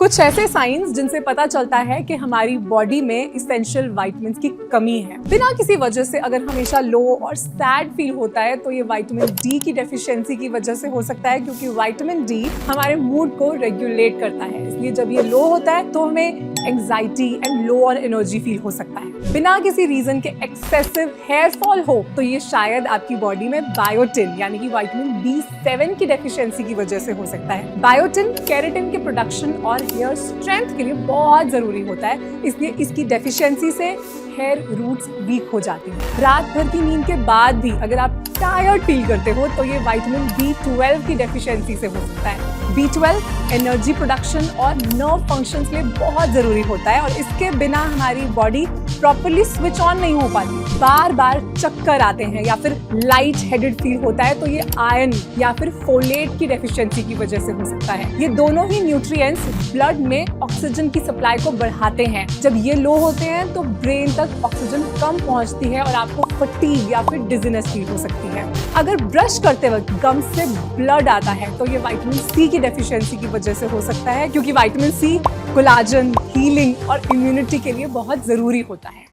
कुछ ऐसे साइंस जिनसे पता चलता है कि हमारी बॉडी में इसेंशियल विटामिन्स की कमी है। बिना किसी वजह से अगर हमेशा लो और सैड फील होता है तो ये विटामिन डी की डेफिशिएंसी की वजह से हो सकता है, क्योंकि विटामिन डी हमारे मूड को रेगुलेट करता है। इसलिए जब ये लो होता है तो हमें anxiety and low on energy feel हो सकता है। बिना किसी रीजन के एक्सेसिव हेयर फॉल हो तो ये शायद आपकी बॉडी में बायोटिन यानी कि विटामिन B7 की डेफिशिएंसी की वजह से हो सकता है। बायोटिन केराटिन के प्रोडक्शन और हेयर स्ट्रेंथ के लिए बहुत जरूरी होता है, इसलिए इसकी डेफिशिएंसी से हेयर रूट्स वीक हो जाती हैं। रात भर की नींद के बाद भी अगर आप टायर्ड फील करते हो तो ये विटामिन B12 की डेफिशिएंसी से हो सकता है। B12 एनर्जी प्रोडक्शन और नर्व फंक्शंस के लिए बहुत जरूरी होता है और इसके बिना हमारी बॉडी प्रॉपर्ली स्विच ऑन नहीं हो पाती। बार बार चक्कर आते हैं या फिर लाइट हेडेड फील होता है तो ये आयरन या फिर फोलेट की डेफिशिएंसी की वजह से हो सकता है। ये दोनों ही न्यूट्रिएंट्स ब्लड में ऑक्सीजन की सप्लाई को बढ़ाते हैं। जब ये लो होते हैं तो ब्रेन तक ऑक्सीजन कम पहुंचती है और आपको फटीग या फिर डिजीनेस फील हो सकती है। अगर ब्रश करते वक्त गम से ब्लड आता है तो ये विटामिन सी की डेफिशिएंसी की वजह से हो सकता है, क्योंकि विटामिन सी कोलाजन, हीलिंग और इम्यूनिटी के लिए बहुत जरूरी होता है।